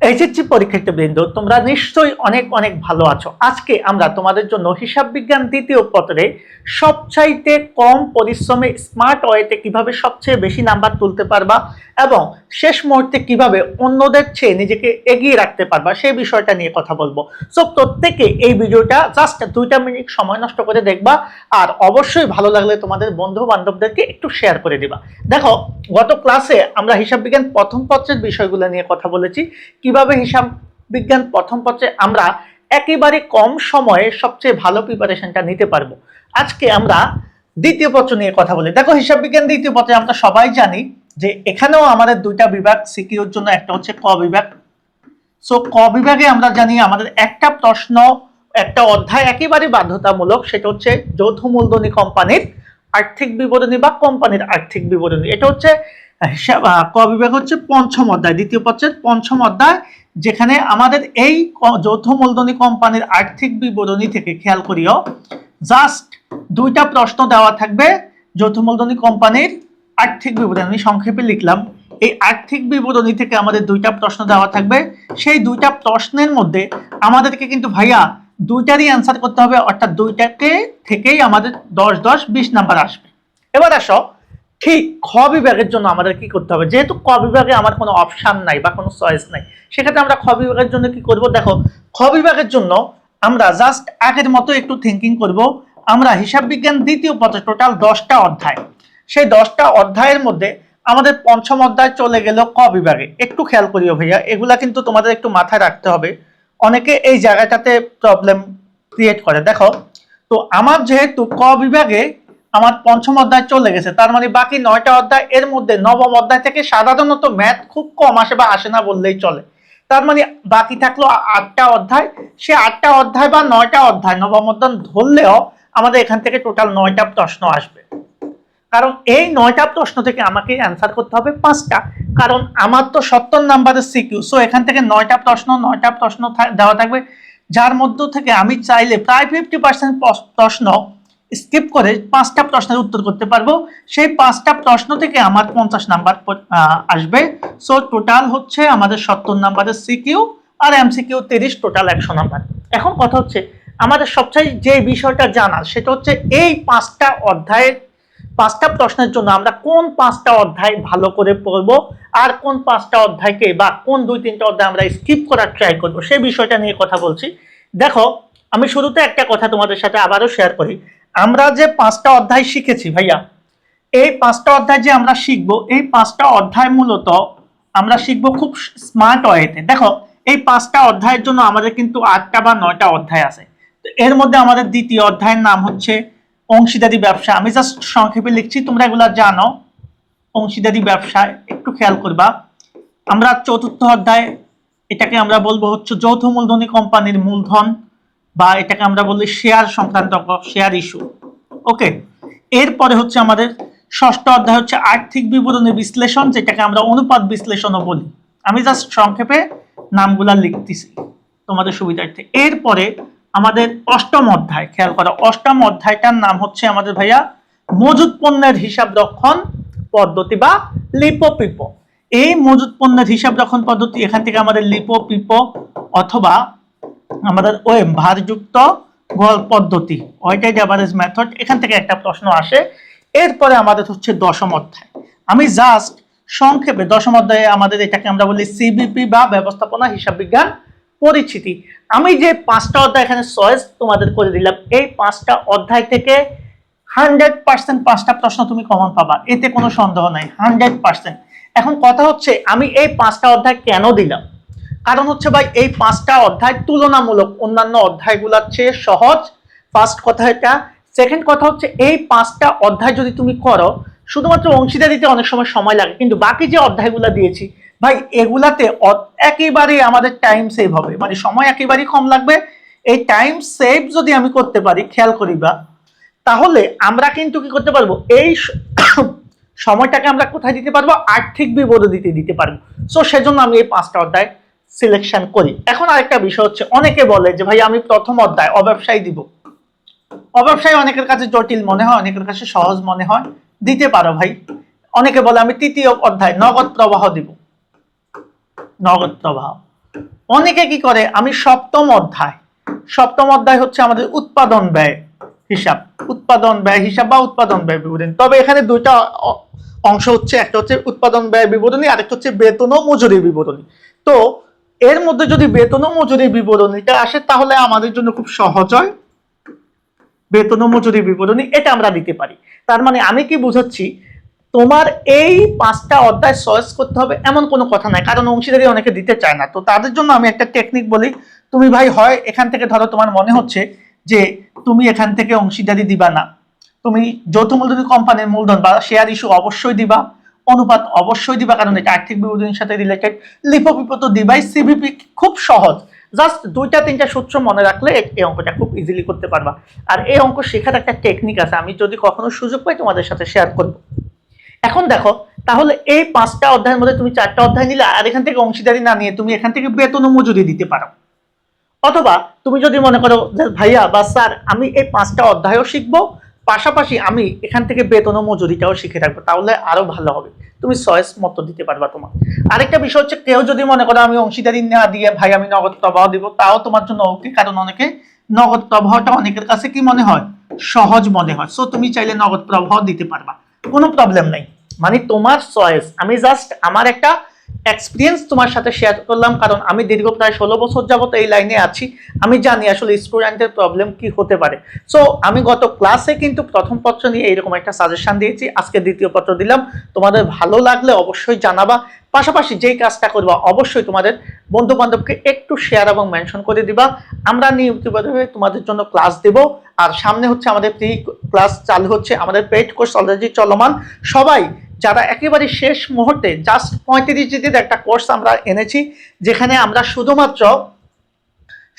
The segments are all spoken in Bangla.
এইচএসসি পরীক্ষার্থীবৃন্দ, তোমরা নিশ্চয়ই অনেক অনেক ভালো আছো। আজকে আমরা তোমাদের জন্য হিসাব বিজ্ঞান দ্বিতীয় পত্রে সবচাইতে কম পরিশ্রমে স্মার্ট ওয়েতে কিভাবে সবচেয়ে বেশি নাম্বার তুলতে পারবা এবং শেষ মুহূর্তে কিভাবে অন্যদের চেয়ে নিজেকে এগিয়ে রাখতে পারবা সেই বিষয়টা নিয়ে কথা বলবো। সো প্রত্যেকে এই ভিডিওটা জাস্ট 2 মিনিট সময় নষ্ট করে দেখবা, আর অবশ্যই ভালো লাগলে তোমাদের বন্ধু বান্ধবদেরকে একটু শেয়ার করে দিবা। দেখো, গত ক্লাসে আমরা হিসাব বিজ্ঞান প্রথম পত্রের বিষয়গুলো নিয়ে কথা বলেছি, কিভাবে হিসাব বিজ্ঞান প্রথম পত্রে আমরা একেবারে কম সময়ে সবচেয়ে ভালো প্রিপারেশনটা নিতে পারবো। আজকে আমরা দ্বিতীয় পত্র নিয়ে কথা বলি। দেখো, হিসাব বিজ্ঞান দ্বিতীয় পত্রে আমরা সবাই জানি যে এখানেও আমাদের দুইটা বিভাগ সিকিউর জন্য, একটা হচ্ছে ক বিভাগ। সো ক বিভাগে আমরা জানি আমাদের একটা প্রশ্ন, একটা অধ্যায় একেবারে বাধ্যতামূলক, সেটা হচ্ছে যৌথ মূলধনী কোম্পানির আর্থিক বিবরণী বা কোম্পানির আর্থিক বিবরণী। এটা হচ্ছে ক বিভাগ হচ্ছে পঞ্চম অধ্যায়, দ্বিতীয় পত্রের পঞ্চম অধ্যায়, যেখানে আমাদের এই যৌথ মূলধনী কোম্পানির আর্থিক বিবরণী থেকে খেয়াল করিও জাস্ট দুইটা প্রশ্ন দেওয়া থাকবে। যৌথ মূলধনী কোম্পানির আর্থিক বিবরণী আমি সংক্ষেপে লিখলাম। এই আর্থিক বিবরণী থেকে আমাদের দুইটা প্রশ্ন দেওয়া থাকবে। সেই দুইটা প্রশ্নের মধ্যে আমাদেরকে কিন্তু ভাইয়া দুইটারই অ্যান্সার করতে হবে, অর্থাৎ দুইটাকে থেকেই আমাদের 10-10-20 নাম্বার আসবে। এবার আসো, ঠিক খ বিভাগের জন্য আমাদের কি করতে হবে। যেহেতু ক বিভাগে আমার কোনো অপশন নাই বা কোনো চয়েস নাই, সেক্ষেত্রে আমরা খ বিভাগের জন্য কি করব। দেখো, খ বিভাগের জন্য আমরা জাস্ট আগের মতো একটু থিঙ্কিং করব। আমরা হিসাব বিজ্ঞান দ্বিতীয় পত্রে টোটাল 10টা অধ্যায়, সেই 10টা অধ্যায়ের মধ্যে আমাদের পঞ্চম অধ্যায় চলে গেল ক বিভাগে। একটু খেয়াল করিও ভাইয়া, এগুলা কিন্তু তোমাদের একটু মাথায় রাখতে হবে, অনেকে এই জায়গাটাতে প্রবলেম ক্রিয়েট করে। দেখো, তো আমার যেহেতু ক বিভাগে আমার পঞ্চম অধ্যায় চলে গেছে, তার মানে বাকি 9টা অধ্যায়, এর মধ্যে নবম অধ্যায় থেকে সাধারণত ম্যাথ খুব কম আসে বা আসে না বললেই চলে। তার মানে বাকি থাকলো 8টা অধ্যায়। সে 8টা অধ্যায় বা 9টা অধ্যায় নবম অধ্যায় ধরলেও আমাদের এখান থেকে টোটাল 9টা প্রশ্ন আসবে। কারণ এই 9টা প্রশ্ন থেকে আমাকে অ্যান্সার করতে হবে 5টা, কারণ আমার তো 70 নাম্বারের সিকিউ। সো এখান থেকে 9টা প্রশ্ন দেওয়া থাকবে, যার মধ্য থেকে আমি চাইলে প্রায় 50% প্রশ্ন স্কিপ করে 5টা প্রশ্নের উত্তর করতে পারবো। সেই 5টা প্রশ্ন থেকে আমার 50 নাম্বার আসবে। সো টোটাল হচ্ছে আমাদের 70 নাম্বারের সিকিউ আর এমসিকিউ 30, টোটাল 100 নাম্বার। এখন কথা হচ্ছে, আমাদের সবচেয়ে যে বিষয়টা জানার সেটা হচ্ছে এই 5টা অধ্যায়ের 5টা প্রশ্নের জন্য আমরা কোন 5টা অধ্যায় ভালো করে পড়বো আর কোন 5টা অধ্যায়কে বা কোন 2-3টা অধ্যায় আমরা স্কিপ করার ট্রাই করবো, সেই বিষয়টা নিয়ে কথা বলছি। দেখো, আমি শুরুতে একটা কথা তোমাদের সাথে আবারও শেয়ার করি। আমরা যে 5টা অধ্যায় শিখেছি ভাইয়া, এই 5টা অধ্যায় যে আমরা শিখবো, এই 5টা অধ্যায় মূলত আমরা শিখবো খুব স্মার্ট ওয়েতে। দেখো, এই 5টা অধ্যায়ের জন্য আমাদের কিন্তু 8টা বা 9টা অধ্যায় আছে। তো এর মধ্যে আমাদের দ্বিতীয় অধ্যায়ের নাম হচ্ছে অংশীদারি ব্যবসা। আমি জাস্ট সংক্ষেপে লিখছি, তোমরা এগুলা জানো। অংশীদারি ব্যবসা একটু খেয়াল করবা। আমরা চতুর্থ অধ্যায়, এটাকে আমরা বলবো হচ্ছে যৌথ মূলধনী কোম্পানির মূলধন, বা এটাকে আমরা বলি শেয়ার সংক্রান্ত শেয়ার ইস্যু। ওকে, এরপরে হচ্ছে আমাদের ষষ্ঠ অধ্যায় হচ্ছে আর্থিক বিবরণী বিশ্লেষণ, যেটাকে আমরা অনুপাত বিশ্লেষণও বলি। আমি জাস্ট সংক্ষেপে নামগুলা লিখতেছি তোমাদের সুবিধার্থে। এরপরে আমাদের অষ্টম অধ্যায়, খেয়াল করো, অষ্টম অধ্যায়টার নাম হচ্ছে আমাদের ভাইয়া মজুদ পণ্যের হিসাব রক্ষণ পদ্ধতি বা লিপো পিপো। এই মজুদ পণ্যের হিসাব রক্ষণ পদ্ধতি, এখান থেকে আমাদের লিপো পিপো অথবা আমাদের ওএম ভারযুক্ত গড় পদ্ধতি, ওয়েটেড এভারেজ মেথড, এখান থেকে একটা প্রশ্ন আসে। এরপরে আমাদের হচ্ছে দশম অধ্যায়। আমি জাস্ট সংক্ষেপে দশম অধ্যায়ে আমাদের এটাকে আমরা বলি সিবিপি বা ব্যবস্থাপনা হিসাব বিজ্ঞান পরিচিতি। আমি যে 5টা অধ্যায় এখানে চয়েস তোমাদের করে দিলাম, এই 5টা অধ্যায় থেকে 100% 5টা প্রশ্ন তুমি কমন পাবা, এতে কোনো সন্দেহ নাই, 100%। এখন কথা হচ্ছে, আমি এই 5টা অধ্যায় কেন দিলাম? কারণ হচ্ছে ভাই, এই 5টা অধ্যায় তুলনামূলক অন্যান্য অধ্যায়গুলোর চেয়ে সহজ। ফার্স্ট কথা এটা। সেকেন্ড কথা হচ্ছে, এই 5টা অধ্যায় যদি তুমি করো, শুধুমাত্র অংশীদারিতে অনেক সময় লাগে, কিন্তু বাকি যে অধ্যায়গুলো দিয়েছি ভাই, এগুলাতে একেবারে আমাদের টাইম সেভ হবে, মানে সময় একেবারেই কম লাগবে। এই টাইম সেভ যদি আমি করতে পারি, খেয়াল করিবা, তাহলে আমরা কিন্তু কি করতে পারবো, এই সময়টাকে আমরা কোথায় দিতে পারবো, আর্থিক বিবরণীতে দিতে পারবো। সো সেজন্য আমি এই 5টা অধ্যায় সিলেকশন করি। এখন আরেকটা বিষয় হচ্ছে, অনেকে বলে যে ভাই আমি প্রথম অধ্যায় অব্যবসায়ী দিব। অব্যবসায়ী অনেকের কাছে জটিল মনে হয়, অনেকের কাছে সহজ মনে হয়, দিতে পারো ভাই। অনেকে বলে আমি তৃতীয় অধ্যায় নগদ প্রবাহ দিব, নগদ প্রবাহ। অনেকে কি করে, আমি সপ্তম অধ্যায় হচ্ছে আমাদের উৎপাদন ব্যয় হিসাব, উৎপাদন ব্যয় হিসাব বা উৎপাদন ব্যয় বিবরণী। তবে এখানে দুইটা অংশ হচ্ছে, একটা হচ্ছে উৎপাদন ব্যয় বিবরণী, আরেকটা হচ্ছে বেতন ও মজুরি বিবরণী। তো এর মধ্যে যদি বেতন ও মজুরি বিবরণীটা আসে তাহলে আমাদের জন্য খুব সহজ হয়। বেতন ও মজুরি বিবরণী এটা আমরা দিতে পারি। তার মানে আমি কি বুঝাচ্ছি, তোমার এই 5টা অধ্যায় চয়েস করতে হবে এমন কোনো কথা নাই, কারণ অংশীদারি অনেকে দিতে চায় না। তো তাদের জন্য আমি একটা টেকনিক বলি, তুমি ভাই হয় এখান থেকে ধরো তোমার মনে হচ্ছে যে তুমি এখান থেকে অংশীদারি দিবা না, তুমি যৌথ মূলধনী কোম্পানির মূলধন বা শেয়ার ইস্যু অবশ্যই দিবা, অনুপাত অবশ্যই দিবা, কারণ এটা আর্থিক বিবরণীর সাথে রিলেটেড, লিপো বিপো তো দিবাই, সিভিপি খুব সহজ, জাস্ট 2টা 3টা সূত্র মনে রাখলে এই অঙ্কটা খুব ইজিলি করতে পারবা। আর এই অঙ্ক শেখার একটা টেকনিক আছে, আমি যদি কখনো সুযোগ পাই তোমাদের সাথে শেয়ার করবো। এখন দেখো, তাহলে এই 5টা অধ্যায়ের মধ্যে তুমি 4টা অধ্যায় নিলে, আর এখান থেকে অংশীদারি না নিয়ে তুমি এখান থেকে বেতন ও মজুরি দিতে পারো। অথবা তুমি যদি মনে করো যে ভাইয়া বা স্যার আমি এই 5টা অধ্যায়ও শিখবো, পাশাপাশি আমি এখান থেকে বেতন ও মজুরিটাও শিখে রাখবো, তাহলে আরো ভালো হবে, তুমি চয়েস মতো দিতে পারবা তোমার। আরেকটা বিষয় হচ্ছে, কেউ যদি মনে করো আমি অংশীদারি না দিয়ে ভাই আমি নগদ প্রবাহ দিব, তাও তোমার জন্য ওকে, কারণ অনেকে নগদ প্রবাহটা অনেকের কাছে কি মনে হয়, সহজ মনে হয়। সো তুমি চাইলে নগদ প্রবাহ দিতে পারবা, কোনো প্রবলেম নেই, মানে তোমার চয়েস। আমি জাস্ট আমার একটা এক্সপিরিয়েন্স তোমার সাথে শেয়ার করলাম, কারণ আমি দীর্ঘ প্রায় 16 বছর যাবত এই লাইনে আছি, আমি জানি আসলে স্টুডেন্টের প্রবলেম কি হতে পারে। সো আমি গত ক্লাসে কিন্তু প্রথম পত্র নিয়ে এইরকম একটা সাজেশন দিয়েছি, আজকে দ্বিতীয় পত্র দিলাম, তোমাদের ভালো লাগলে অবশ্যই জানাবা। পাশাপাশি যেই কাজটা করবা অবশ্যই তোমাদের বন্ধু বান্ধবকে একটু শেয়ার এবং মেনশন করে দিবা। আমরা নিয়মিতভাবে তোমাদের জন্য ক্লাস দেব, আর সামনে হচ্ছে আমাদের প্রি ক্লাস চালু হচ্ছে, আমাদের পেইড কোর্স অলরেডি চলমান। সবাই যারা একেবারে শেষ মুহূর্তে, জাস্ট 35 দিনের একটা কোর্স আমরা এনেছি, যেখানে আমরা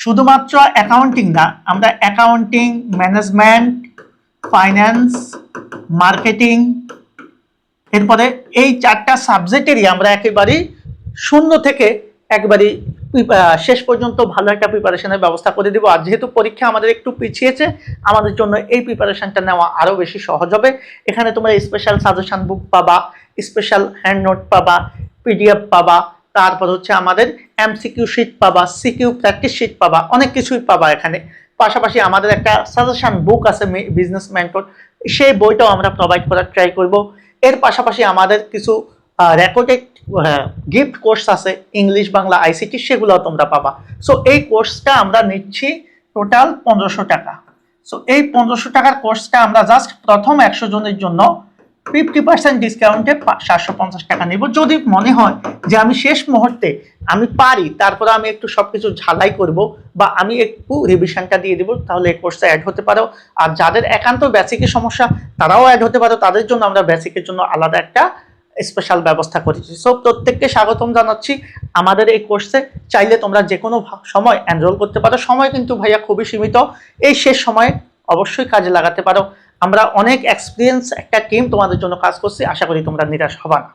শুধুমাত্র অ্যাকাউন্টিং না, আমরা অ্যাকাউন্টিং, ম্যানেজমেন্ট, ফাইন্যান্স, মার্কেটিং, এরপরে এই 4টা সাবজেক্টেরই আমরা একেবারে শূন্য থেকে একবারে শেষ পর্যন্ত ভালো একটা প্রিপারেশনের ব্যবস্থা করে দিব। আর যেহেতু পরীক্ষা আমাদের একটু পিছিয়েছে, আমাদের জন্য এই প্রিপারেশনটা নেওয়া আরো বেশি সহজ হবে। এখানে তোমরা স্পেশাল সাজেশন বুক পাবা, স্পেশাল হ্যান্ড নোট পাবা, পিডিএফ পাবা, তারপর হচ্ছে আমাদের এমসিকিউ শিট পাবা, সিকিউ প্র্যাকটিস শিট পাবা, অনেক কিছুই পাবা এখানে। পাশাপাশি আমাদের একটা সাজেশন বুক আছে বিজনেস মেন্টর, সেই বইটাও আমরা প্রোভাইড করার ট্রাই করব। এর পাশাপাশি আমাদের কিছু রেকর্ডেড গিফট কোর্স আছে, ইংলিশ বাংলা আইসিটি, সেগুলো তোমরা পাবা। সো এই কোর্সটা আমরা নিচ্ছি টোটাল 1500 টাকা। সো এই 1500 টাকার কোর্সটা আমরা জাস্ট প্রথম 100 জনের জন্য 50% ডিসকাউন্টে 750 টাকা নেব। যদি মনে হয় যে আমি শেষ মুহূর্তে আমি পারি, তারপরে আমি একটু সবকিছু ঝালাই করব বা আমি একটু রিভিশনটা দিয়ে দেবো, তাহলে এই কোর্সে অ্যাড হতে পারো। আর যাদের একান্ত বেসিকের সমস্যা, তারাও অ্যাড হতে পারো, তাদের জন্য আমরা বেসিকের জন্য আলাদা একটা স্পেশাল ব্যবস্থা করেছি। সো প্রত্যেককে স্বাগতম জানাচ্ছি আমাদের এই কোর্সে। চাইলে তোমরা যে কোনো সময় এনরোল করতে পারো, সময় কিন্তু ভাইয়া খুবই সীমিত, এই শেষ সময়ে অবশ্যই কাজে লাগাতে পারো। আমরা অনেক এক্সপিরিয়েন্স একটা টিম তোমাদের জন্য কাজ করছি, আশা করি তোমরা নিরাশ হবা না।